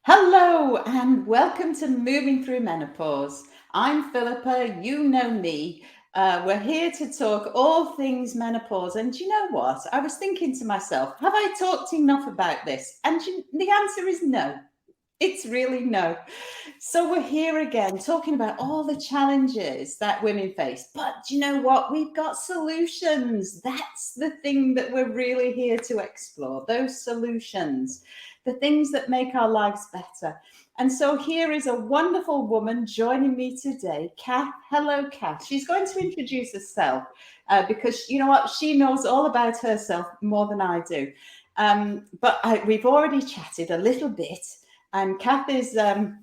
Hello and welcome to Moving Through Menopause. I'm Philippa, you know me. We're here to talk all things menopause. And do you know what? I was thinking to myself, have I talked enough about this? And the answer is no. It's really no. So we're here again talking about all the challenges that women face. But do you know what? We've got solutions. That's the thing that we're really here to explore, those solutions, the things that make our lives better. And so here is a wonderful woman joining me today, Kath. Hello, Kath. She's going to introduce herself because you know what? She knows all about herself more than I do. We've already chatted a little bit. And Kath is an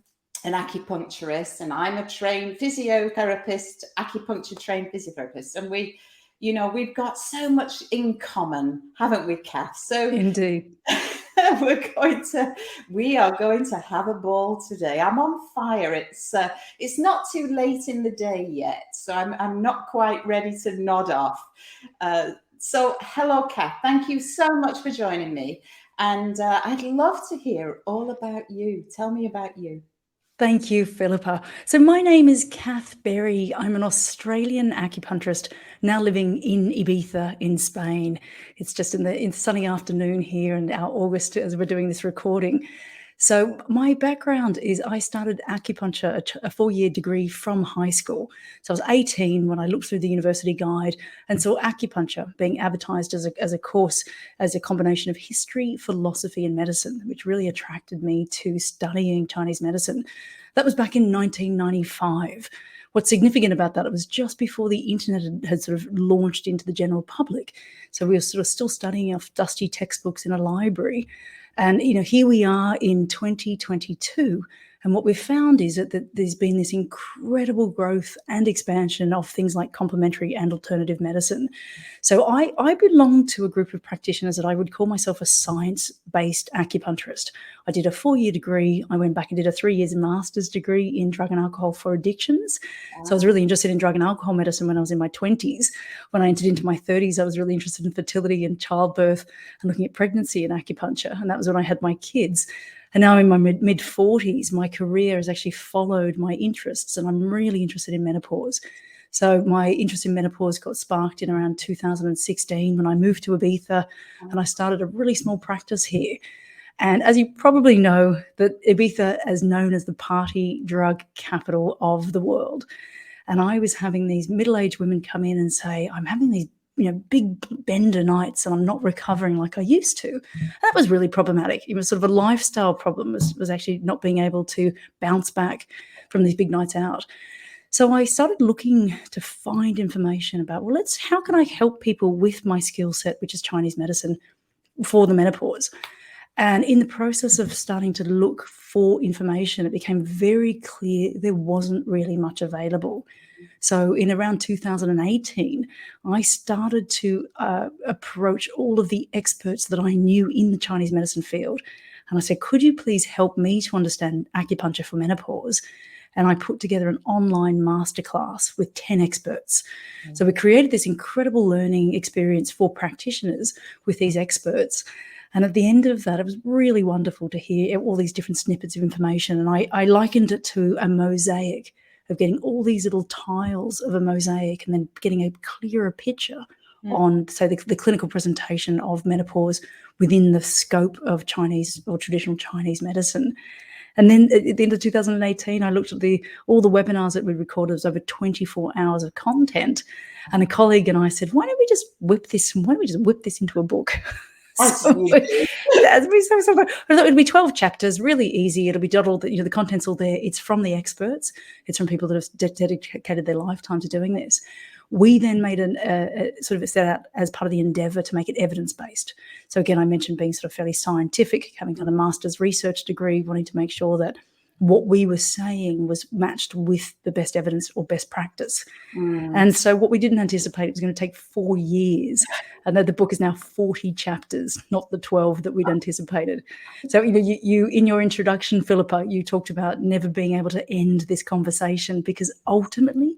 acupuncturist, and I'm a trained physiotherapist, acupuncture trained physiotherapist. And we've got so much in common, haven't we, Kath? So indeed. we are going to have a ball today. I'm on fire. It's not too late in the day yet, so I'm not quite ready to nod off. So hello, Kath. Thank you so much for joining me. And I'd love to hear all about you. Tell me about you. Thank you, Philippa. So my name is Kath Berry. I'm an Australian acupuncturist now living in Ibiza in Spain. It's just in the sunny afternoon here in our August as we're doing this recording. So my background is I started acupuncture, a 4-year degree from high school. So I was 18 when I looked through the university guide and saw acupuncture being advertised as a course, as a combination of history, philosophy, and medicine, which really attracted me to studying Chinese medicine. That was back in 1995. What's significant about that, it was just before the internet had sort of launched into the general public. So we were sort of still studying off dusty textbooks in a library. And, here we are in 2022. And what we've found is that there's been this incredible growth and expansion of things like complementary and alternative medicine. So I belong to a group of practitioners that I would call myself a science-based acupuncturist. I did a 4-year degree. I went back and did a 3 years master's degree in drug and alcohol for addictions. So I was really interested in drug and alcohol medicine when I was in my 20s. When I entered into my 30s, I was really interested in fertility and childbirth and looking at pregnancy and acupuncture. And that was when I had my kids. And now in my mid-40s, my career has actually followed my interests, and I'm really interested in menopause. So my interest in menopause got sparked in around 2016 when I moved to Ibiza, and I started a really small practice here. And as you probably know, that Ibiza is known as the party drug capital of the world. And I was having these middle-aged women come in and say, I'm having these big bender nights and I'm not recovering like I used to. And that was really problematic. It was sort of a lifestyle problem, was actually not being able to bounce back from these big nights out. So I started looking to find information about, how can I help people with my skill set, which is Chinese medicine, for the menopause? And in the process of starting to look for information, it became very clear there wasn't really much available. So in around 2018, I started to approach all of the experts that I knew in the Chinese medicine field. And I said, could you please help me to understand acupuncture for menopause? And I put together an online masterclass with 10 experts. Mm-hmm. So we created this incredible learning experience for practitioners with these experts. And at the end of that, it was really wonderful to hear all these different snippets of information. And I likened it to a mosaic, of getting all these little tiles of a mosaic and then getting a clearer picture on, say, the clinical presentation of menopause within the scope of Chinese or traditional Chinese medicine. And then at the end of 2018, I looked at all the webinars that we recorded. It was over 24 hours of content. And a colleague and I said, why don't we just whip this into a book? It'll be 12 chapters, really easy. It'll be dotted, the content's all there. It's from the experts. It's from people that have dedicated their lifetime to doing this. We then made sort of set out as part of the endeavour to make it evidence-based. So again, I mentioned being sort of fairly scientific, having done a master's research degree, wanting to make sure that what we were saying was matched with the best evidence or best practice. And so what we didn't anticipate, it was going to take 4 years. And the book is now 40 chapters, not the 12 that we'd anticipated. So, you in your introduction, Philippa, you talked about never being able to end this conversation because ultimately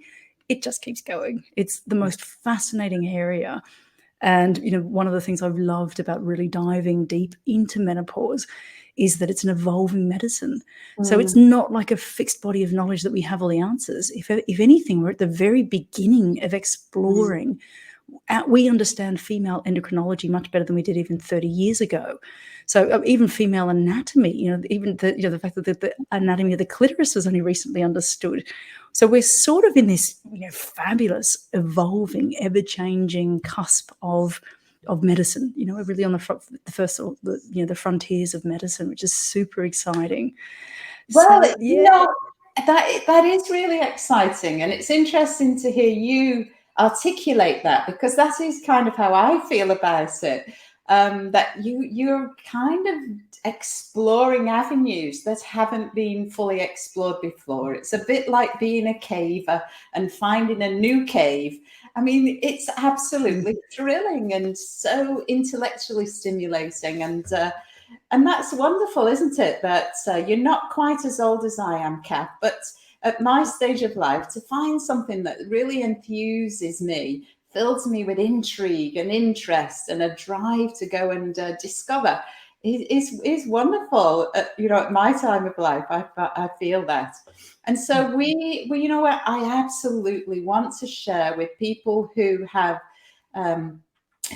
it just keeps going. It's the most fascinating area. And, one of the things I've loved about really diving deep into menopause is that it's an evolving medicine. So it's not like a fixed body of knowledge that we have all the answers. If anything, we're at the very beginning of exploring. We understand female endocrinology much better than we did even 30 years ago. So even female anatomy, even the fact that the anatomy of the clitoris was only recently understood. So we're sort of in this, fabulous, evolving, ever-changing cusp of medicine. We're really on the frontiers of medicine, which is super exciting. Well, So, yeah. that is really exciting, and it's interesting to hear you articulate that, because that is kind of how I feel about it. That you're kind of exploring avenues that haven't been fully explored before. It's a bit like being a caver and finding a new cave. I mean, it's absolutely thrilling and so intellectually stimulating, and that's wonderful, isn't it? That you're not quite as old as I am, Kath, but at my stage of life, to find something that really enthuses me, fills me with intrigue and interest and a drive to go and discover is wonderful. At my time of life, I feel that. And so we I absolutely want to share with people who have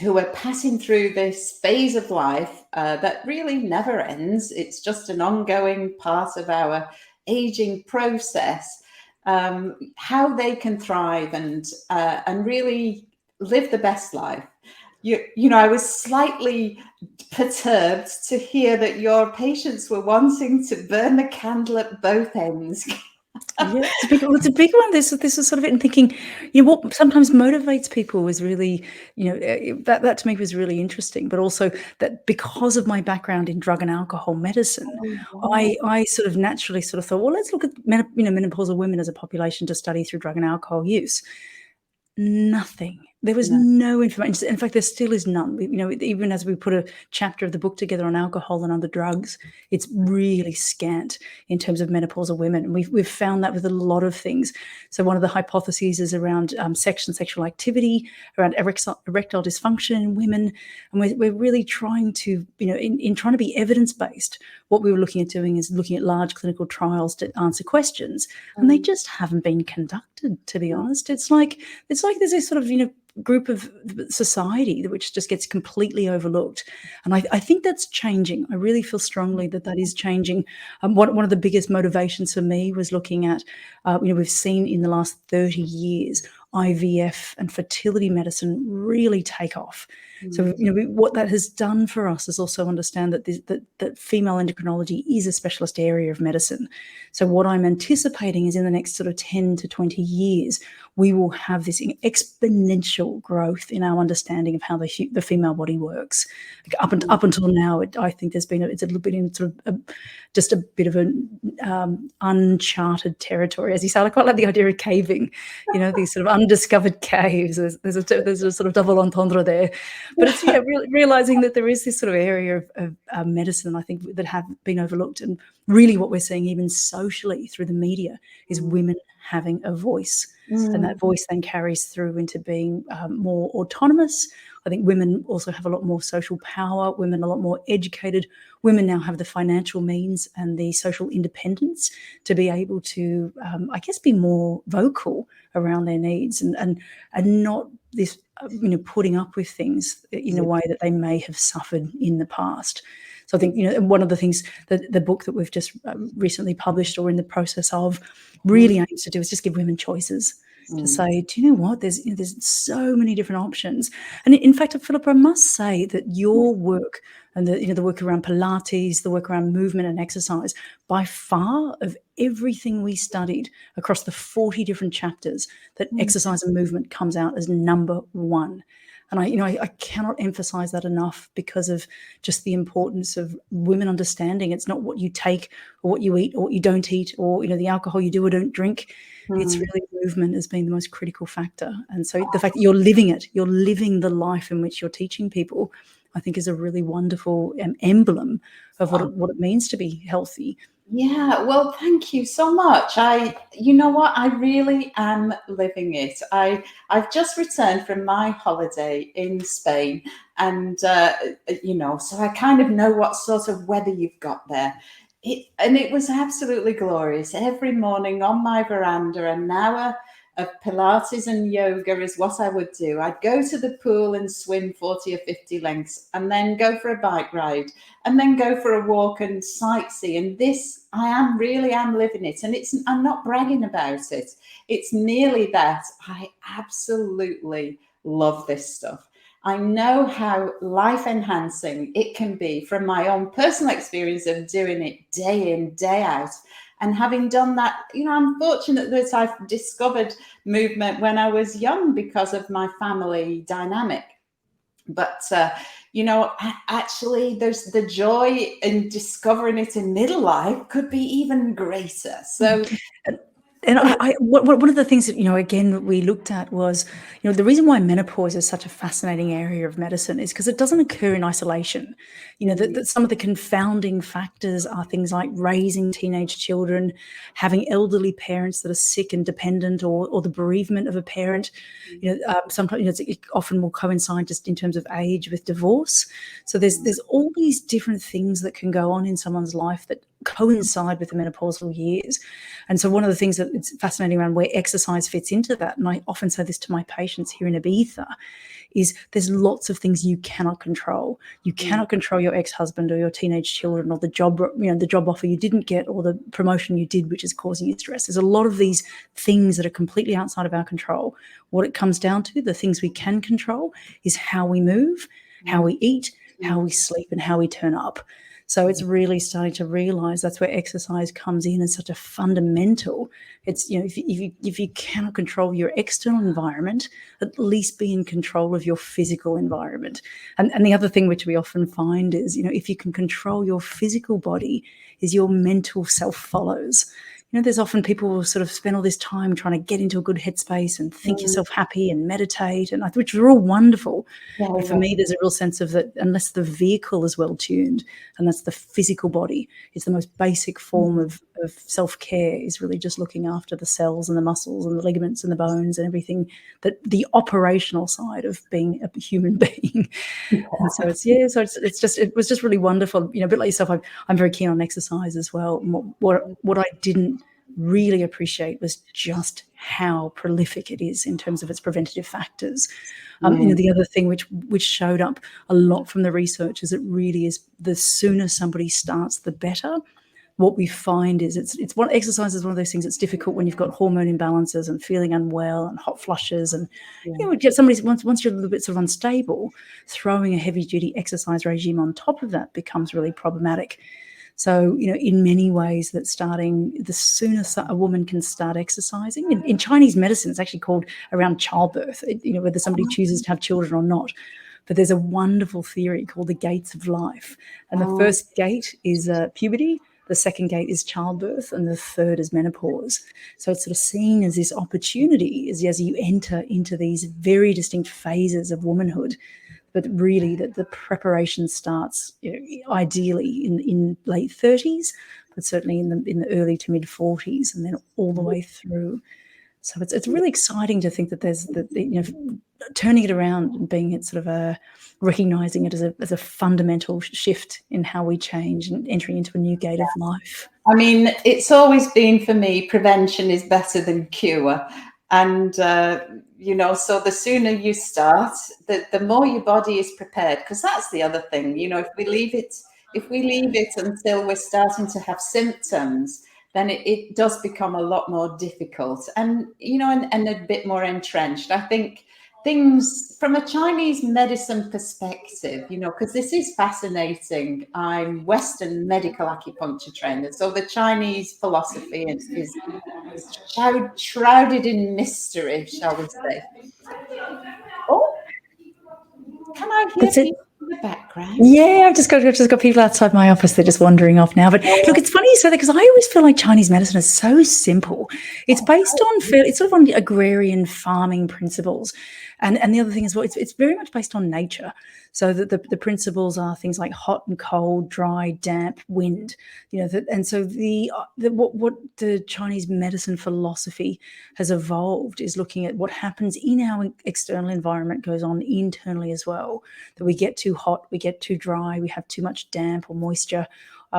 who are passing through this phase of life that really never ends. It's just an ongoing part of our aging process. How they can thrive and really live the best life. I was slightly perturbed to hear that your patients were wanting to burn the candle at both ends. Yeah, it's a big one. This is sort of it, and thinking, what sometimes motivates people is really, that to me was really interesting. But also that because of my background in drug and alcohol medicine, I sort of naturally sort of thought, well, let's look at menopausal women as a population to study through drug and alcohol use. Nothing. There was no information. In fact, there still is none. Even as we put a chapter of the book together on alcohol and other drugs, it's really scant in terms of menopausal women. And we've found that with a lot of things. So one of the hypotheses is around sex and sexual activity, around erectile dysfunction in women. And we're really trying to, in trying to be evidence-based, what we were looking at doing is looking at large clinical trials to answer questions. And they just haven't been conducted, to be honest. It's like there's this sort of, group of society which just gets completely overlooked. And I think that's changing. I really feel strongly that is changing. One of the biggest motivations for me was looking at, we've seen in the last 30 years, IVF and fertility medicine really take off. So, what that has done for us is also understand that female endocrinology is a specialist area of medicine. So what I'm anticipating is in the next sort of 10 to 20 years, we will have this exponential growth in our understanding of how the female body works. Up until now, I think it's a little bit in sort of just a bit of an uncharted territory. As you say, I quite like the idea of caving, these sort of undiscovered caves. There's a sort of double entendre there. But it's realizing that there is this sort of area of medicine, I think, that have been overlooked. And really what we're seeing even socially through the media is women having a voice. And that voice then carries through into being more autonomous. I think women also have a lot more social power, women are a lot more educated. Women now have the financial means and the social independence to be able to, be more vocal around their needs and not this, putting up with things in a way that they may have suffered in the past. So I think, one of the things that the book that we've just recently published or in the process of really aims to do is just give women choices. To say, do you know what? There's so many different options, and in fact, Philippa, I must say that your work and the work around Pilates, the work around movement and exercise, by far of everything we studied across the 40 different chapters, that exercise and movement comes out as number one. And I cannot emphasize that enough because of just the importance of women understanding it's not what you take or what you eat or what you don't eat or, the alcohol you do or don't drink. It's really movement as being the most critical factor. And so the fact that you're living it, you're living the life in which you're teaching people, I think is a really wonderful emblem of what it means to be healthy. Yeah, well, thank you so much. You know what, I really am living it. I've just returned from my holiday in Spain, and so I kind of know what sort of weather you've got there. It was absolutely glorious. Every morning on my veranda, an hour of Pilates and yoga is what I would do. I'd go to the pool and swim 40 or 50 lengths, and then go for a bike ride, and then go for a walk and sightsee. And this, I really am living it. And I'm not bragging about it. It's nearly that. I absolutely love this stuff. I know how life enhancing it can be from my own personal experience of doing it day in, day out. And having done that, I'm fortunate that I've discovered movement when I was young because of my family dynamic. But, actually, there's the joy in discovering it in middle life could be even greater. So, and one of the things that, again, we looked at was, the reason why menopause is such a fascinating area of medicine is because it doesn't occur in isolation. That some of the confounding factors are things like raising teenage children, having elderly parents that are sick and dependent, or the bereavement of a parent. Sometimes it often will coincide just in terms of age with divorce. So there's all these different things that can go on in someone's life that coincide with the menopausal years. And so one of the things that it's fascinating around where exercise fits into that, and I often say this to my patients here in Ibiza, is there's lots of things you cannot control. You cannot control your ex-husband or your teenage children, or the job offer you didn't get, or the promotion you did, which is causing you stress. There's a lot of these things that are completely outside of our control. What it comes down to, the things we can control, is how we move, how we eat, how we sleep, and how we turn up. So it's really starting to realize that's where exercise comes in as such a fundamental. It's, if you cannot control your external environment, at least be in control of your physical environment. And the other thing which we often find is, if you can control your physical body, is your mental self follows. There's often people who sort of spend all this time trying to get into a good headspace and think yourself happy and meditate, and which are all wonderful. Yeah, but for me, there's a real sense of that unless the vehicle is well tuned, and that's the physical body, it's the most basic form of self-care, is really just looking after the cells and the muscles and the ligaments and the bones and everything, that the operational side of being a human being. And so it was just really wonderful. A bit like yourself, I'm very keen on exercise as well. What I didn't really appreciate was just how prolific it is in terms of its preventative factors. The other thing which showed up a lot from the research is it really is the sooner somebody starts, the better. What we find is exercise is one of those things that's difficult when you've got hormone imbalances and feeling unwell and hot flushes, and get somebody once you're a little bit sort of unstable, throwing a heavy duty exercise regime on top of that becomes really problematic. So, in many ways, that the sooner a woman can start exercising, in Chinese medicine, it's actually called around childbirth, whether somebody chooses to have children or not. But there's a wonderful theory called the gates of life. And the first gate is puberty, the second gate is childbirth, and the third is menopause. So it's sort of seen as this opportunity as you enter into these very distinct phases of womanhood. But really, that the preparation starts ideally in late 30s, but certainly in the early to mid 40s, and then all the way through. So it's really exciting to think that there's turning it around and being it sort of recognizing it as a fundamental shift in how we change and entering into a new gate of life. I mean, it's always been for me, prevention is better than cure. And, so the sooner you start, the more your body is prepared, because that's the other thing, if we leave it until we're starting to have symptoms, then it does become a lot more difficult and a bit more entrenched. I think things from a Chinese medicine perspective, because this is fascinating. I'm Western medical acupuncture trainer, so the Chinese philosophy is shrouded in mystery, shall we say. Oh, can I hear people in the background? Yeah, I've just got people outside my office. They're just wandering off now. But look, it's funny you say that, because I always feel like Chinese medicine is so simple. It's based on it's sort of on agrarian farming principles. And the other thing as well, it's very much based on nature. So that the principles are things like hot and cold, dry, damp, wind. And so what the Chinese medicine philosophy has evolved is looking at what happens in our external environment goes on internally as well. That we get too hot, we get too dry, we have too much damp or moisture.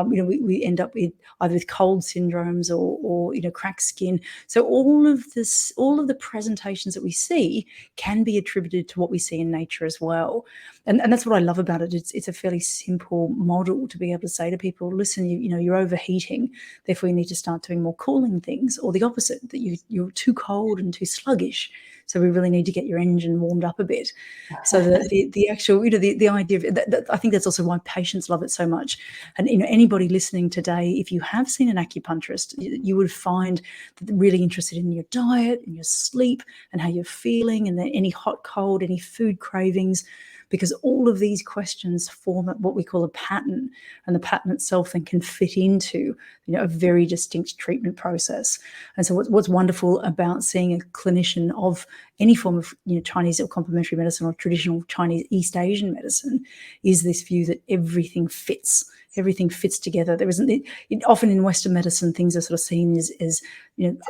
We end up with either with cold syndromes or cracked skin. So all of the presentations that we see can be attributed to what we see in nature as well. And that's what I love about it. It's a fairly simple model to be able to say to people, listen, you're overheating, therefore you need to start doing more cooling things, or the opposite, that you're too cold and too sluggish. So we really need to get your engine warmed up a bit. So the actual, the idea of that, I think that's also why patients love it so much. And anybody listening today, if you have seen an acupuncturist, you would find that they're really interested in your diet and your sleep and how you're feeling, and any hot, cold, any food cravings, because all of these questions form what we call a pattern, and the pattern itself then can fit into a very distinct treatment process. And so what's wonderful about seeing a clinician of any form of Chinese or complementary medicine or traditional Chinese East Asian medicine is this view that everything fits. Everything fits together. There isn't often in Western medicine, things are sort of seen as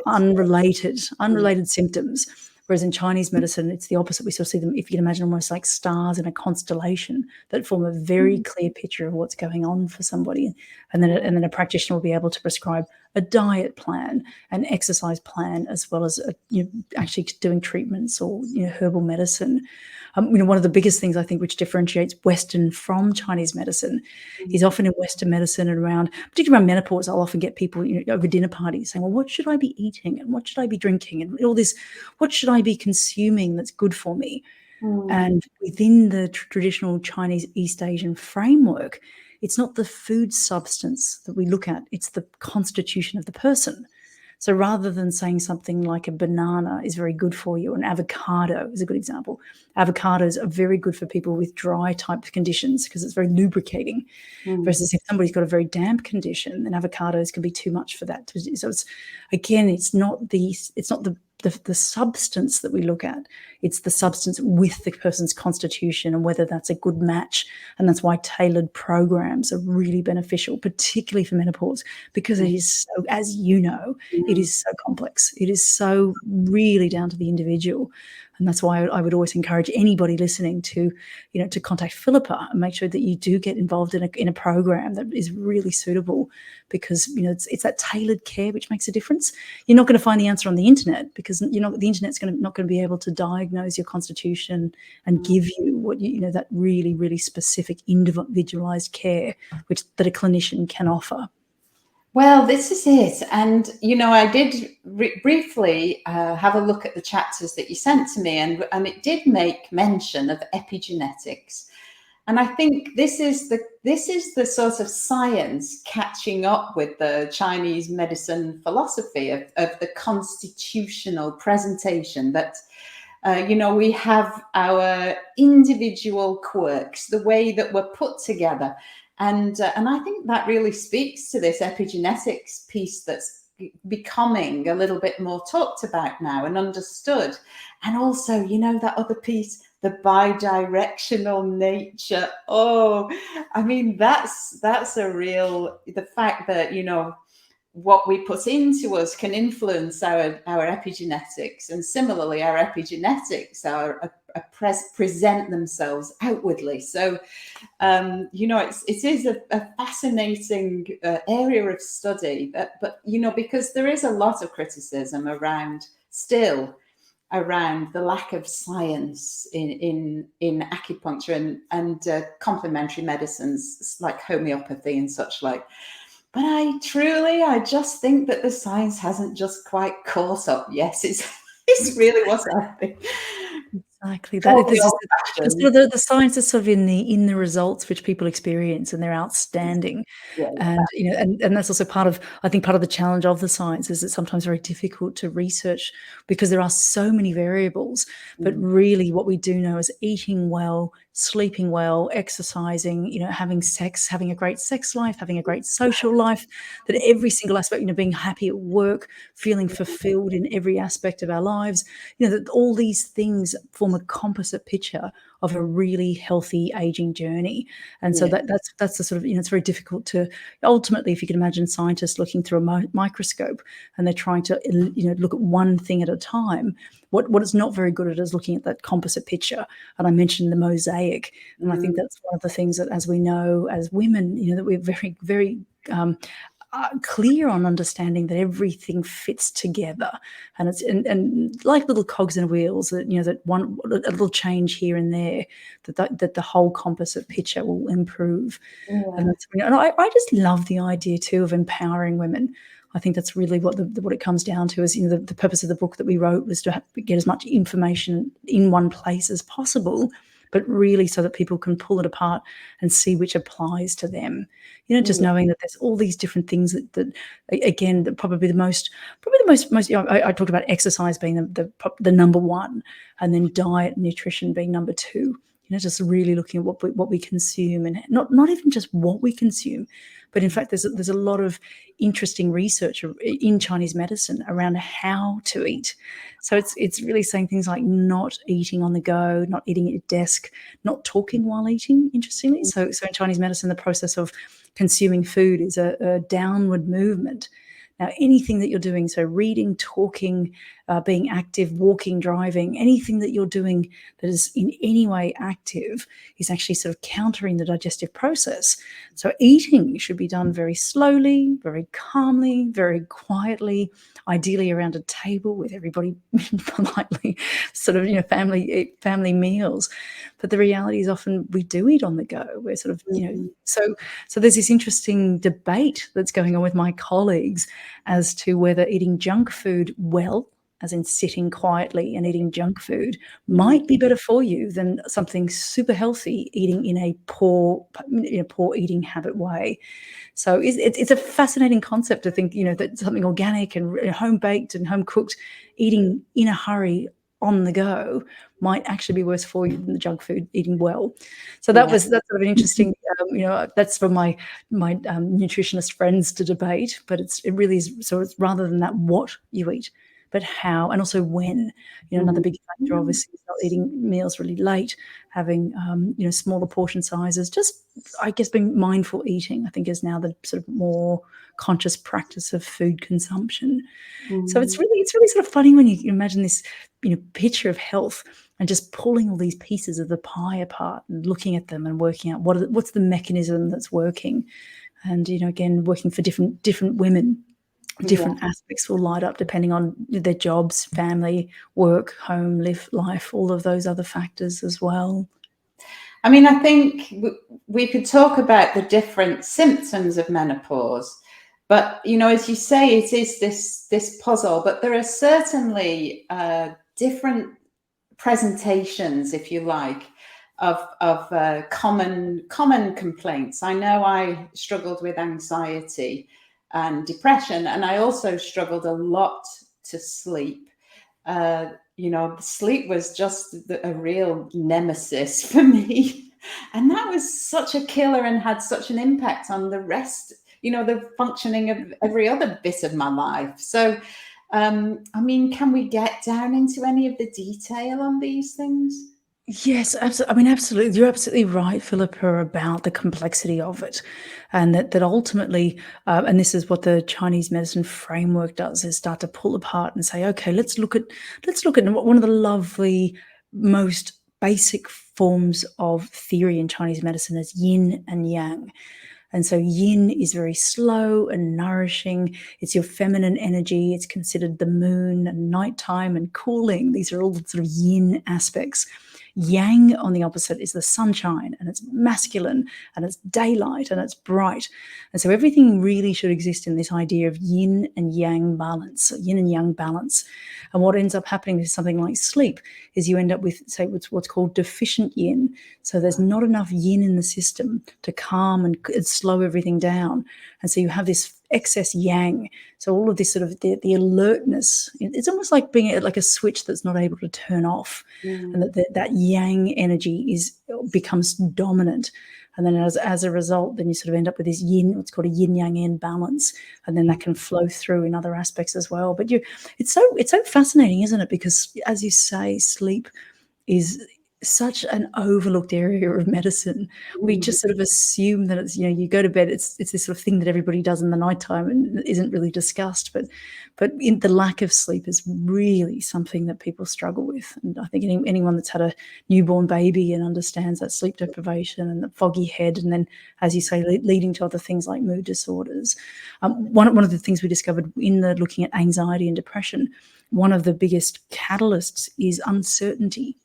unrelated symptoms. Whereas in Chinese medicine, it's the opposite. We sort of see them, if you can imagine, almost like stars in a constellation that form a very clear picture of what's going on for somebody. And then a practitioner will be able to prescribe a diet plan, an exercise plan, as well as actually doing treatments or herbal medicine. One of the biggest things I think which differentiates Western from Chinese medicine is often in Western medicine and particularly around menopause, I'll often get people over dinner parties saying, well, what should I be eating and what should I be drinking and all this, what should I be consuming that's good for me? And within the traditional Chinese East Asian framework, it's not the food substance that we look at, it's the constitution of the person. So rather than saying something like a banana is very good for you, an avocado is a good example. Avocados are very good for people with dry type conditions because it's very lubricating. Versus if somebody's got a very damp condition, then avocados can be too much for that. So it's not the substance that we look at. It's the substance with the person's constitution and whether that's a good match. And that's why tailored programs are really beneficial, particularly for menopause, because it is so, as you know, it is so complex. It is so really down to the individual. And that's why I would always encourage anybody listening to contact Philippa and make sure that you do get involved in a program that is really suitable, because it's that tailored care which makes a difference. You're not going to find the answer on the internet, because the internet's not going to be able to diagnose your constitution and give you what that really, really specific individualized care that a clinician can offer. Well, this is it. And, I did briefly have a look at the chapters that you sent to me, and it did make mention of epigenetics. And I think this is the sort of science catching up with the Chinese medicine philosophy of the constitutional presentation that, we have our individual quirks, the way that we're put together. And I think that really speaks to this epigenetics piece that's becoming a little bit more talked about now and understood. And also, that other piece, the bidirectional nature. Oh, I mean, that's the fact that, what we put into us can influence our epigenetics. And similarly, our epigenetics present themselves outwardly. So, it is a fascinating area of study, but because there is a lot of criticism around the lack of science in acupuncture and complementary medicines like homeopathy and such like. But I just think that the science hasn't just quite caught up. Yes, it's really what's happening. Exactly. The science is sort of in the results which people experience, and they're outstanding. Yeah, And that's also part of the challenge of the science is it's sometimes very difficult to research because there are so many variables. But really what we do know is eating well, sleeping well, exercising, having sex, having a great sex life, having a great social life, that every single aspect, being happy at work, feeling fulfilled in every aspect of our lives, that all these things form a composite picture of a really healthy aging journey. And so that's the sort of, it's very difficult to, ultimately, if you can imagine scientists looking through a microscope and they're trying to, look at one thing at a time. What it's not very good at is looking at that composite picture. And I mentioned the mosaic. And I think that's one of the things that, as we know, as women, that we're very, very clear on understanding that everything fits together, and it's and like little cogs in wheels, that that one a little change here and there, that the whole composite picture will improve. And I just love the idea too of empowering women. I think that's really what it comes down to is, the purpose of the book that we wrote was to get as much information in one place as possible, but really so that people can pull it apart and see which applies to them. Just knowing that there's all these different things that again, probably the most, I talked about exercise being the number one, and then diet and nutrition being number two. Just really looking at what we consume, and not even just what we consume, but in fact, there's a lot of interesting research in Chinese medicine around how to eat. So it's really saying things like not eating on the go, not eating at your desk, not talking while eating, interestingly. So in Chinese medicine, the process of consuming food is a downward movement. Now, anything that you're doing, so reading, talking, being active, walking, driving, anything that you're doing that is in any way active is actually sort of countering the digestive process. So eating should be done very slowly, very calmly, very quietly, ideally around a table with everybody politely, sort of, family meals. But the reality is often we do eat on the go. We're sort of, so there's this interesting debate that's going on with my colleagues as to whether eating junk food well, as in sitting quietly and eating junk food, might be better for you than something super healthy, eating in a poor eating habit way. So it's a fascinating concept to think, that something organic and home baked and home cooked, eating in a hurry on the go might actually be worse for you than the junk food eating well. So that's sort of an interesting, that's for my nutritionist friends to debate, but it really is. So it's rather than that what you eat, but how, and also when. Another big factor obviously is not eating meals really late, having smaller portion sizes, just, I guess, being mindful eating, I think, is now the sort of more conscious practice of food consumption. So it's really sort of funny when you imagine this picture of health and just pulling all these pieces of the pie apart and looking at them and working out what's the mechanism that's working. And again, working for different women, different aspects will light up depending on their jobs, family, work, home, life, all of those other factors as well. I mean, I think we could talk about the different symptoms of menopause, but as you say, it is this puzzle. But there are certainly different presentations, if you like, of common complaints. I know I struggled with anxiety and depression, and I also struggled a lot to sleep. Sleep was just a real nemesis for me, and that was such a killer and had such an impact on the rest, the functioning of every other bit of my life. So I mean, can we get down into any of the detail on these things? Yes, absolutely. I mean, absolutely. You're absolutely right, Philippa, about the complexity of it, and that ultimately, and this is what the Chinese medicine framework does, is start to pull apart and say, okay, let's look at one of the lovely, most basic forms of theory in Chinese medicine is yin and yang. And so yin is very slow and nourishing. It's your feminine energy. It's considered the moon and nighttime and cooling. These are all sort of yin aspects. Yang, on the opposite, is the sunshine, and it's masculine, and it's daylight, and it's bright. And so everything really should exist in this idea of yin and yang balance, yin and yang balance. And what ends up happening with something like sleep is you end up with, say, what's called deficient yin. So there's not enough yin in the system to calm and slow everything down. And so you have this excess yang. So all of this sort of the alertness, it's almost like being like a switch that's not able to turn off, and that yang energy becomes dominant. And then as a result, then you sort of end up with this what's called a yin yang imbalance, and then that can flow through in other aspects as well. But it's so fascinating, isn't it? Because as you say, sleep is such an overlooked area of medicine. We just sort of assume that it's, you go to bed, it's this sort of thing that everybody does in the nighttime and isn't really discussed. But in the lack of sleep is really something that people struggle with. And I think anyone that's had a newborn baby and understands that sleep deprivation and the foggy head, and then, as you say, leading to other things like mood disorders. One of the things we discovered in looking at anxiety and depression, one of the biggest catalysts is uncertainty,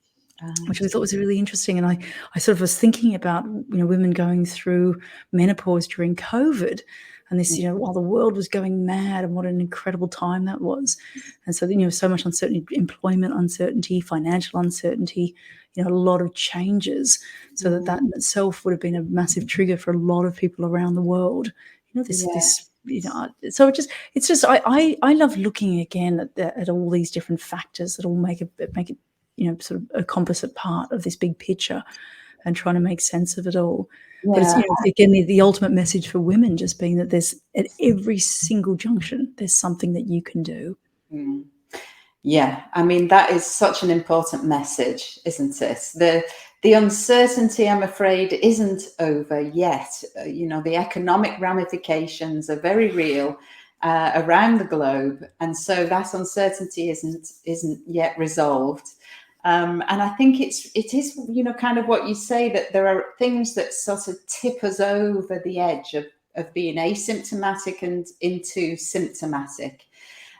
which we thought was really interesting. And I sort of was thinking about, women going through menopause during COVID, and this, while the world was going mad, and what an incredible time that was. And so, so much uncertainty, employment uncertainty, financial uncertainty, a lot of changes. So that in itself would have been a massive trigger for a lot of people around the world. So it's just I love looking again at all these different factors that all make it sort of a composite part of this big picture, and trying to make sense of it all. Yeah. But it's, again, the ultimate message for women just being that there's, at every single junction, there's something that you can do. Yeah, I mean, that is such an important message, isn't it? The uncertainty, I'm afraid, isn't over yet. The economic ramifications are very real around the globe, and so that uncertainty isn't yet resolved. And I think it is, kind of what you say, that there are things that sort of tip us over the edge of being asymptomatic and into symptomatic.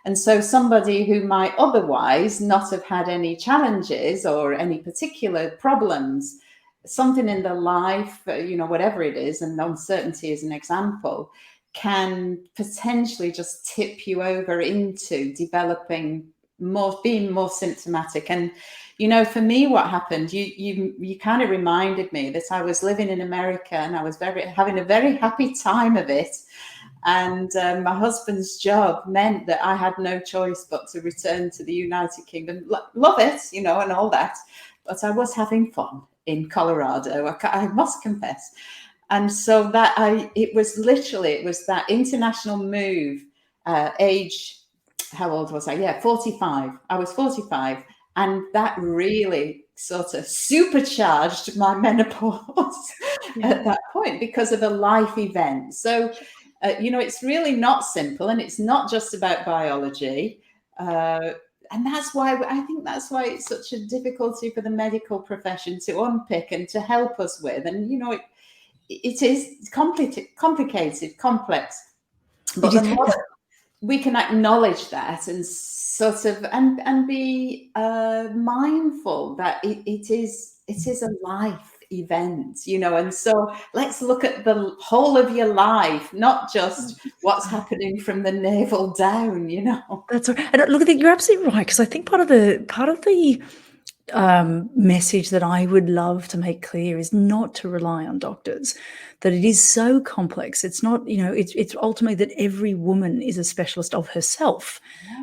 And so somebody who might otherwise not have had any challenges or any particular problems, something in their life, whatever it is, and uncertainty is an example, can potentially just tip you over into being more symptomatic. And for me, what happened, you kind of reminded me that I was living in America, and I was having a very happy time of it. And my husband's job meant that I had no choice but to return to the United Kingdom. Love it, and all that. But I was having fun in Colorado, I must confess. And so it was that international move, age, how old was I? Yeah, 45. I was 45. And that really sort of supercharged my menopause at that point, because of a life event. So, it's really not simple, and it's not just about biology. And that's why it's such a difficulty for the medical profession to unpick and to help us with. And, it is complicated, complex. But the more we can acknowledge that and sort of and be mindful that it is a life event, and so let's look at the whole of your life, not just what's happening from the navel down. That's right. And look, I think you're absolutely right, because I think part of the message that I would love to make clear is not to rely on doctors, that it is so complex. It's not, it's ultimately that every woman is a specialist of herself.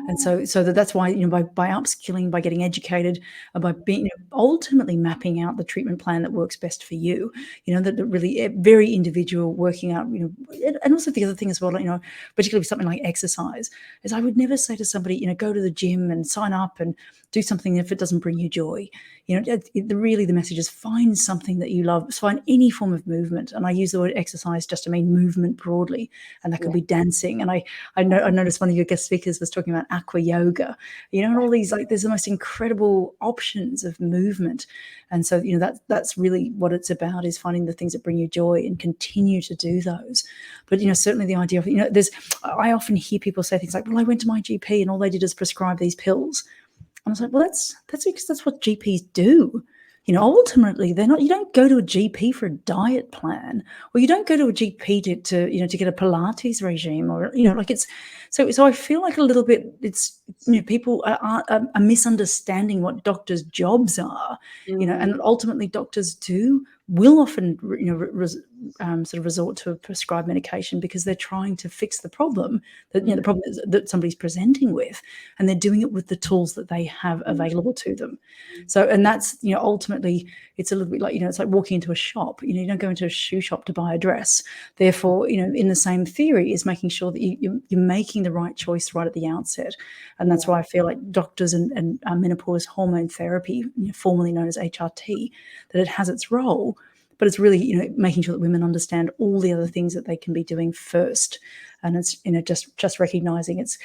And so that's why, by upskilling, by getting educated, by being, ultimately mapping out the treatment plan that works best for you, that really very individual, working out, and also the other thing as well, particularly with something like exercise, is I would never say to somebody, go to the gym and sign up and do something if it doesn't bring you joy. Really the message is find something that you love, find any form of movement. And I use the word exercise just to mean movement broadly, and that could be dancing. And I noticed one of your guest speakers was talking about aqua yoga, and all these, there's the most incredible options of movement. And so, that's really what it's about, is finding the things that bring you joy and continue to do those. But, certainly the idea of, I often hear people say things like, well, I went to my GP and all they did is prescribe these pills. And I was like, well, that's because that's what GPs do. Ultimately, they're not. You don't go to a GP for a diet plan, or you don't go to a GP to get a Pilates regime, or it's. So I feel like a little bit. It's people are misunderstanding what doctors' jobs are. And ultimately, doctors will often sort of resort to a prescribed medication because they're trying to fix the problem that, the problem is that somebody's presenting with, and they're doing it with the tools that they have available to them. So, and that's, ultimately it's a little bit like, it's like walking into a shop. You don't go into a shoe shop to buy a dress. Therefore, in the same theory is making sure that you're making the right choice right at the outset. And that's why I feel like doctors and menopause hormone therapy, formerly known as HRT, that it has its role, but it's really, making sure that women understand all the other things that they can be doing first. And it's, just recognizing it's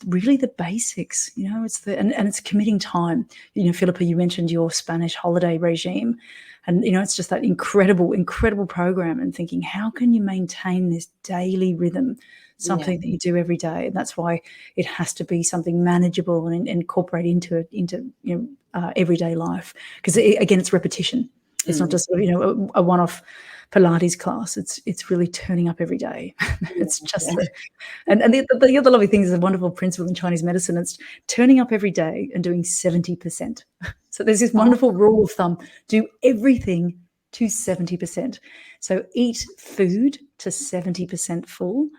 really the basics, it's and it's committing time. Philippa, you mentioned your Spanish holiday regime, and, it's just that incredible program, and thinking, how can you maintain this daily rhythm, something that you do every day? And that's why it has to be something manageable and incorporate into everyday life. Because again, it's repetition. It's not just a one-off Pilates class. It's really turning up every day. It's just and the other lovely thing is a wonderful principle in Chinese medicine. It's turning up every day and doing 70%. So there's this wonderful rule of thumb: do everything to 70%. So eat food to 70% full.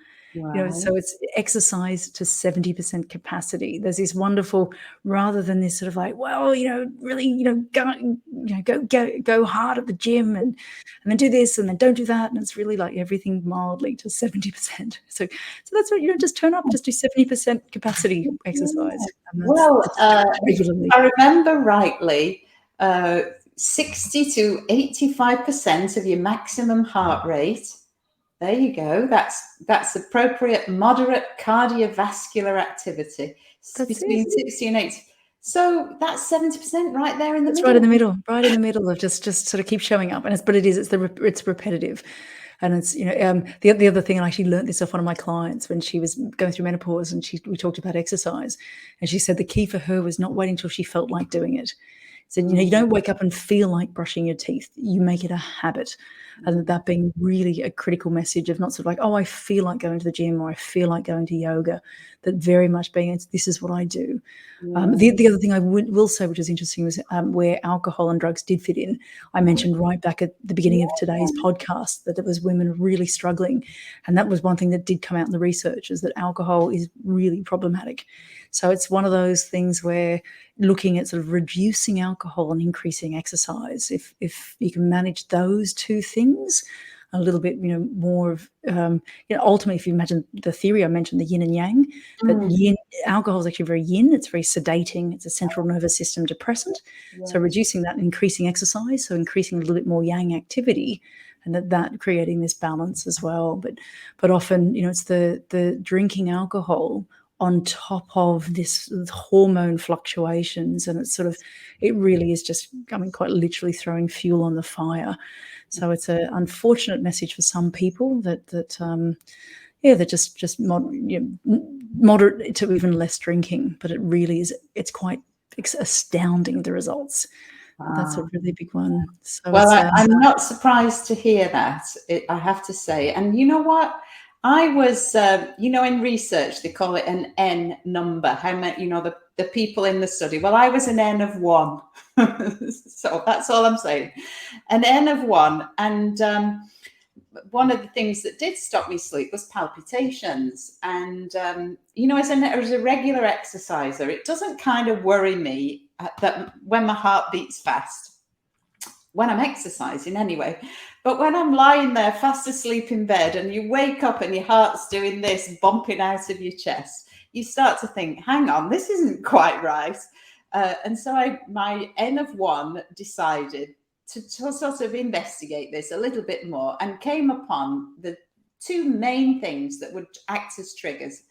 So it's exercise to 70% capacity. There's this wonderful, rather than this sort of like, really, go hard at the gym and then do this and then don't do that. And it's really like everything mildly to 70%. So that's what, just turn up, just do 70% capacity exercise. Well, if I remember rightly, 60 to 85% of your maximum heart rate. There you go. That's appropriate moderate cardiovascular activity. That's between 60 and 80. So that's 70% right there in the middle. Right in the middle of just sort of keep showing up. And it's repetitive. And it's, the other thing, I actually learned this off one of my clients when she was going through menopause, and we talked about exercise, and she said the key for her was not waiting until she felt like doing it. So, you don't wake up and feel like brushing your teeth. You make it a habit. And that being really a critical message of not sort of like, oh, I feel like going to the gym or I feel like going to yoga, that very much being, this is what I do. The other thing I will say, which is interesting, was where alcohol and drugs did fit in. I mentioned right back at the beginning of today's podcast that it was women really struggling. And that was one thing that did come out in the research, is that alcohol is really problematic. So it's one of those things where looking at sort of reducing alcohol and increasing exercise, if you can manage those two things a little bit, more of, ultimately, if you imagine the theory I mentioned, the yin and yang, that alcohol is actually very yin. It's very sedating. It's a central nervous system depressant. So reducing that and increasing exercise, so increasing a little bit more yang activity, and that creating this balance as well. But often, it's the drinking alcohol on top of this hormone fluctuations, and it really is just, quite literally throwing fuel on the fire. So it's an unfortunate message for some people that they're just moderate to even less drinking, but it really is, it's quite astounding, the results. That's a really big one. So I'm not surprised to hear that, I have to say. And you know what? I was, in research, they call it an N number, how many, the people in the study. Well, I was an N of 1. So that's all I'm saying. An N of 1. And one of the things that did stop me sleep was palpitations. And, as a regular exerciser, it doesn't kind of worry me that when my heart beats fast, when I'm exercising anyway. But when I'm lying there fast asleep in bed and you wake up and your heart's doing this, bumping out of your chest, you start to think, hang on, this isn't quite right. And so my N of 1 decided to sort of investigate this a little bit more, and came upon the two main things that would act as triggers.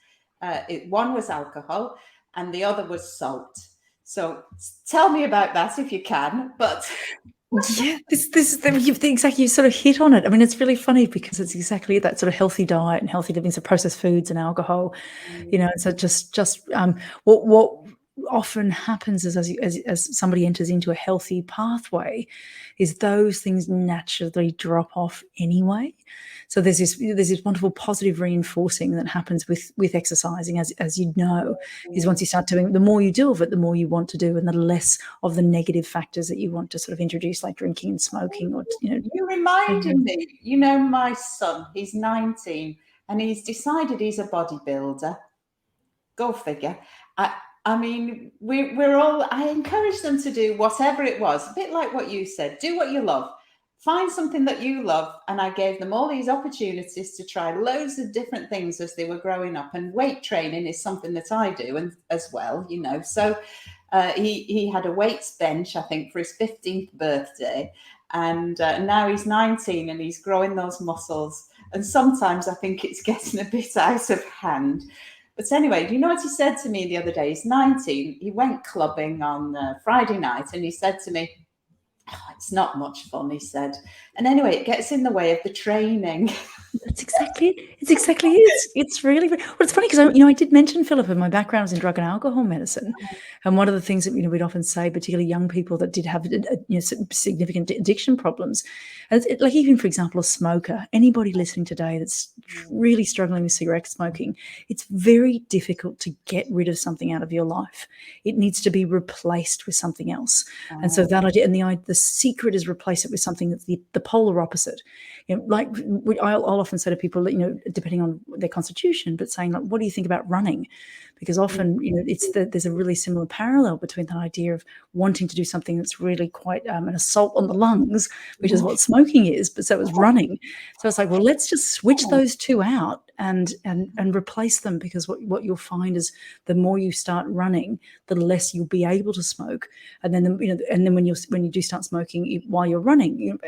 One was alcohol and the other was salt. So tell me about that if you can. But yeah, you sort of hit on it. I mean, it's really funny because it's exactly that sort of healthy diet and healthy living, so processed foods and alcohol, so just what often happens as somebody enters into a healthy pathway is those things naturally drop off anyway. So there's this wonderful positive reinforcing that happens with exercising, as you know, is once you start doing, the more you do of it, the more you want to do, and the less of the negative factors that you want to sort of introduce, like drinking and smoking, or You reminded me, my son, he's 19 and he's decided he's a bodybuilder. Go figure. I mean, we're all, I encourage them to do whatever it was, a bit like what you said, do what you love, find something that you love. And I gave them all these opportunities to try loads of different things as they were growing up. And weight training is something that I do and as well, So he had a weights bench, I think, for his 15th birthday. And now he's 19 and he's growing those muscles. And sometimes I think it's getting a bit out of hand. But anyway, do you know what he said to me the other day? He's 19. He went clubbing on Friday night and he said to me, "Oh, it's not much fun," he said. And anyway, it gets in the way of the training. It's exactly it. It's really, well, it's funny because I did mention, Philippa, my background is in drug and alcohol medicine, and one of the things that we'd often say, particularly young people that did have significant addiction problems, and like even for example a smoker, anybody listening today that's really struggling with cigarette smoking, it's very difficult to get rid of something out of your life. It needs to be replaced with something else, and so that idea, and the secret is replace it with something that's the polar opposite. Like I'll often say to people that, depending on their constitution, but saying, like, what do you think about running? Because often, there's a really similar parallel between the idea of wanting to do something that's really quite an assault on the lungs, which is what smoking is, but so is running. So it's like, well, let's just switch those two out and replace them, because what you'll find is the more you start running, the less you'll be able to smoke. And then when you do start smoking while you're running,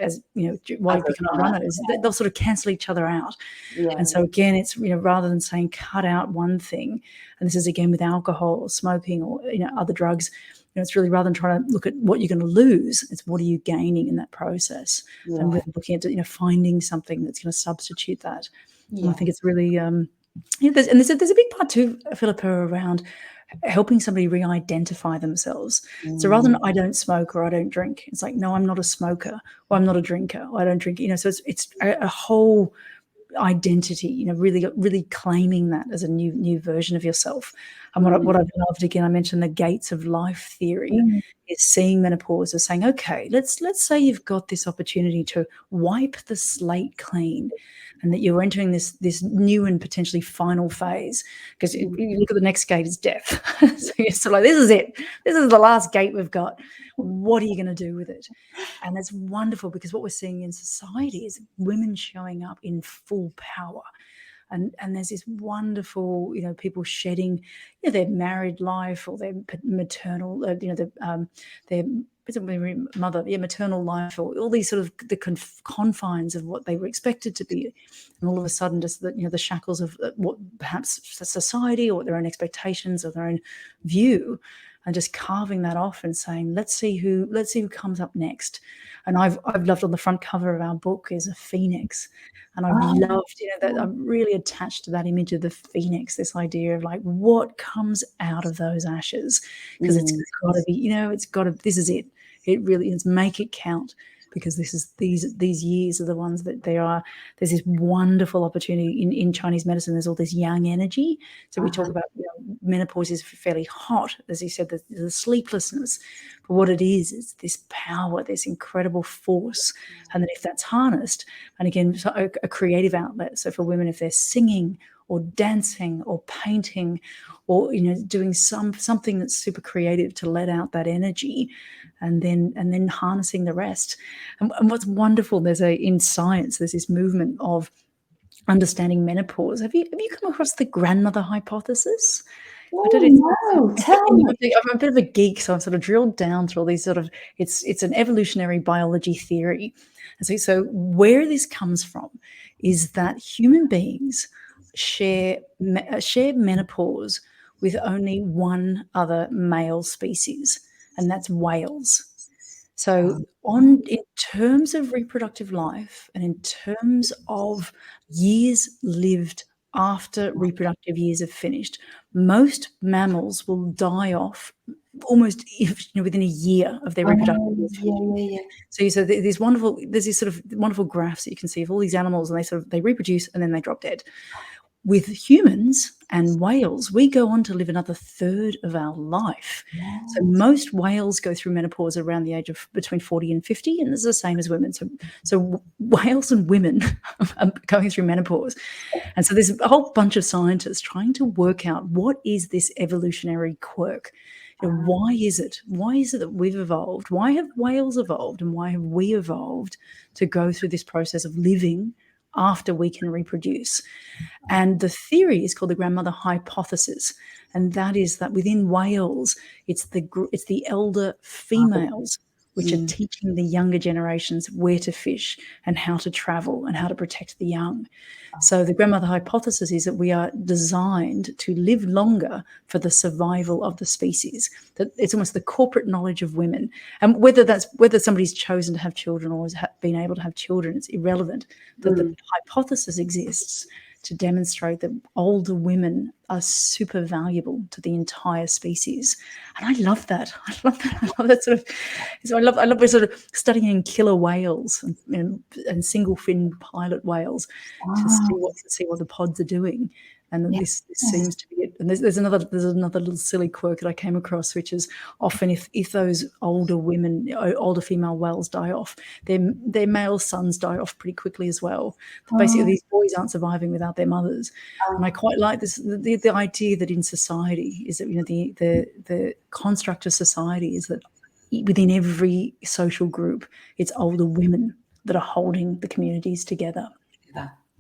while you become a runner, they'll sort of cancel each other out. Yeah. And so again, it's rather than saying cut out one thing, and this is again with alcohol or smoking or other drugs, it's really, rather than trying to look at what you're going to lose, it's what are you gaining in that process, and really looking at finding something that's going to substitute that. Yeah. And I think it's really there's a big part too, Philippa, around helping somebody re-identify themselves. So rather than I don't smoke or I don't drink, it's like, no, I'm not a smoker, or I'm not a drinker, or I don't drink. So it's a whole identity, really claiming that as a new version of yourself. And what I've loved, again, I mentioned the gates of life theory, is seeing menopause as saying, okay, let's say you've got this opportunity to wipe the slate clean, and that you're entering this new and potentially final phase, because you look at the next gate is death. So you're sort of like, this is it. This is the last gate we've got. What are you going to do with it? And that's wonderful, because what we're seeing in society is women showing up in full power. And there's this wonderful, people shedding, their married life or their maternal, their mother, maternal life, or all these sort of the confines of what they were expected to be, and all of a sudden, just the shackles of what perhaps society or their own expectations or their own view, and just carving that off and saying, let's see who comes up next. And I've loved, on the front cover of our book is a phoenix, and I've loved that I'm really attached to that image of the phoenix, this idea of like what comes out of those ashes, because it's got to be, this is it. It really is, make it count, because these years are the ones that there's this wonderful opportunity in Chinese medicine. There's all this yang energy. So we talk about menopause is fairly hot, as you said, the sleeplessness. But what it is this power, this incredible force. And then if that's harnessed, and again, a creative outlet. So for women, if they're singing or dancing or painting or doing something that's super creative to let out that energy, and then harnessing the rest. And what's wonderful, in science, there's this movement of understanding menopause. Have you come across the grandmother hypothesis? Oh, no, tell me. I'm a bit of a geek, so I've sort of drilled down through all these sort of, it's an evolutionary biology theory. And so where this comes from is that human beings share menopause with only one other male species, and that's whales. So in terms of reproductive life and in terms of years lived after reproductive years have finished. Most mammals will die off almost within a year of their reproductive years finishing. So there's these sort of wonderful graphs that you can see of all these animals, and they reproduce and then they drop dead. With humans and whales, we go on to live another third of our life. Yes. So most whales go through menopause around the age of between 40 and 50, and it's the same as women. So whales and women are going through menopause. And so there's a whole bunch of scientists trying to work out what is this evolutionary quirk. Why is it? Why is it that we've evolved? Why have whales evolved? And why have we evolved to go through this process of living after we can reproduce? And the theory is called the grandmother hypothesis. And that is that within whales, it's the elder females which are teaching the younger generations where to fish and how to travel and how to protect the young. So the grandmother hypothesis is that we are designed to live longer for the survival of the species. That it's almost the corporate knowledge of women. And whether somebody's chosen to have children or has been able to have children, it's irrelevant. That the hypothesis exists to demonstrate that older women are super valuable to the entire species. And I love that. I love that sort of. So I love sort of studying killer whales and single fin pilot whales to see what the pods are doing. And this seems to be it. And there's another little silly quirk that I came across, which is often if those older female whales die off, their male sons die off pretty quickly as well. Basically, these boys aren't surviving without their mothers. And I quite like this the idea that in society is that the construct of society is that within every social group, it's older women that are holding the communities together.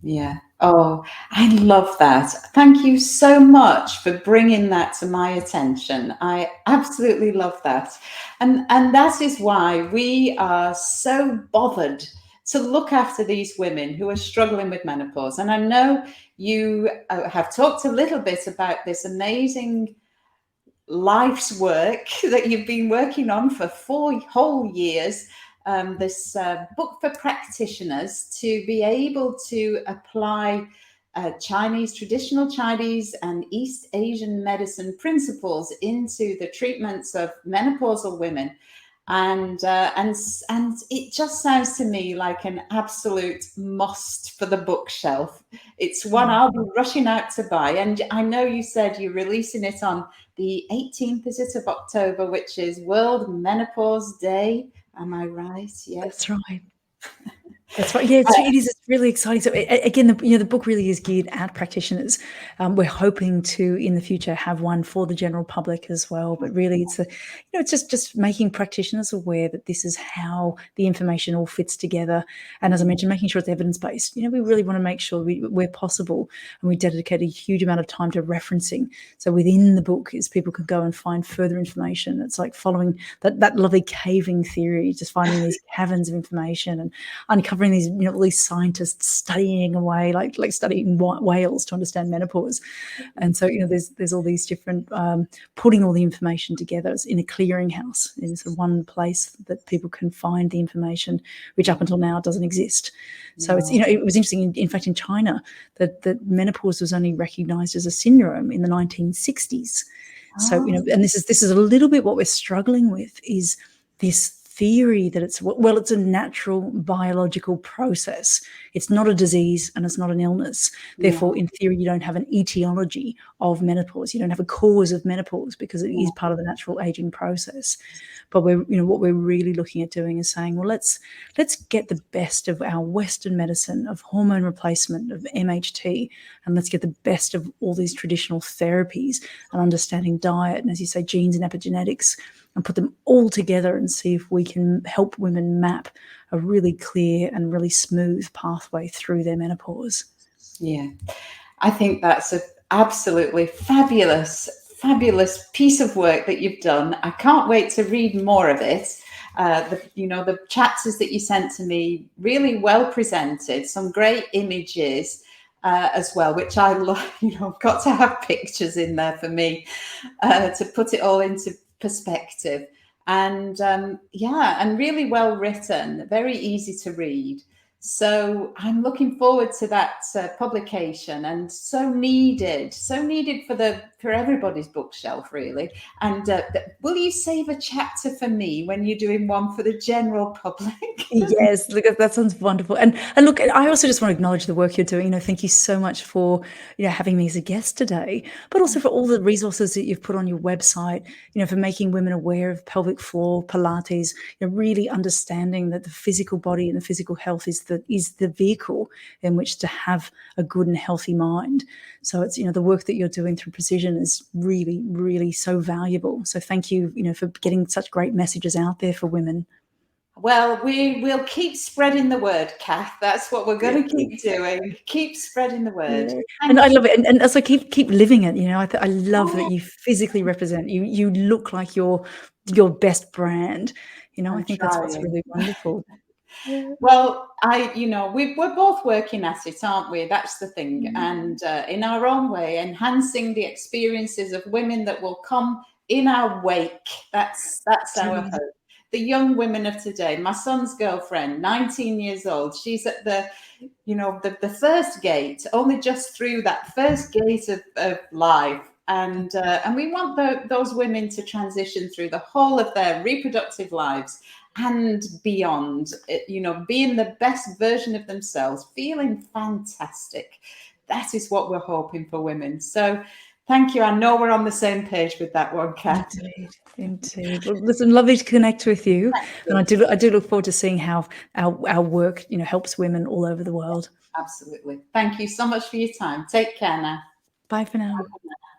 Yeah. Oh, I love that. Thank you so much for bringing that to my attention. I absolutely love that. And that is why we are so bothered to look after these women who are struggling with menopause. And I know you have talked a little bit about this amazing life's work that you've been working on for 4 whole years. This book for practitioners to be able to apply traditional Chinese and East Asian medicine principles into the treatments of menopausal women. And it just sounds to me like an absolute must for the bookshelf. It's one I'll be rushing out to buy. And I know you said you're releasing it on the 18th, is it, of October, which is World Menopause Day. Am I right? Yes. That's right. That's right. Yeah, it is. It's really exciting. So again, the book really is geared at practitioners. We're hoping to in the future have one for the general public as well. But really, it's just making practitioners aware that this is how the information all fits together. And as I mentioned, making sure it's evidence based. We really want to make sure where possible, and we dedicate a huge amount of time to referencing. So within the book, is people can go and find further information. It's like following that lovely caving theory, just finding these caverns of information and uncovering these all these scientists studying away like studying whales to understand menopause. And so there's all these different putting all the information together in a clearinghouse in sort of one place that people can find the information which up until now doesn't exist. So it's it was interesting in fact in China that menopause was only recognized as a syndrome in the 1960s. So and this is a little bit what we're struggling with is this theory that it's a natural biological process. It's not a disease and it's not an illness. Therefore, in theory, you don't have an etiology of menopause. You don't have a cause of menopause because it is part of the natural aging process. But what we're really looking at doing is saying, well, let's get the best of our Western medicine, of hormone replacement, of MHT, and let's get the best of all these traditional therapies and understanding diet and, as you say, genes and epigenetics, and put them all together and see if we can help women map a really clear and really smooth pathway through their menopause. Yeah, I think that's an absolutely fabulous piece of work that you've done. I can't wait to read more of it. The chapters that you sent to me, really well presented, some great images as well, which I love. I've got to have pictures in there for me to put it all into perspective. And and really well written, very easy to read. So I'm looking forward to that publication, and so needed for everybody's bookshelf, really. And will you save a chapter for me when you're doing one for the general public? Yes, look, that sounds wonderful. And look, I also just want to acknowledge the work you're doing. Thank you so much for having me as a guest today, but also for all the resources that you've put on your website. For making women aware of pelvic floor, Pilates. Really understanding that the physical body and the physical health is the vehicle in which to have a good and healthy mind. So it's the work that you're doing through Precision is really, really so valuable. So thank you, for getting such great messages out there for women. Well, we'll keep spreading the word, Kath. That's what we're going to keep doing. Keep spreading the word. Yeah. And Thank I you. love it, and also keep living it. I love that you physically represent. You look like your best brand. I I'm think that's what's trying. really wonderful. Yeah. Well, we're both working at it, aren't we? That's the thing. Mm. And in our own way, enhancing the experiences of women that will come in our wake. That's our Indeed. hope. The young women of today. My son's girlfriend, 19 years old, she's at the first gate, only just through that first gate of life. And we want those women to transition through the whole of their reproductive lives and beyond, being the best version of themselves, feeling fantastic. That is what we're hoping for women. So thank you. I know we're on the same page with that one, Kath. Indeed. Well, listen, lovely to connect with you, and I do look forward to seeing how our work helps women all over the world. Absolutely. Thank you so much for your time. Take care now. Bye for now.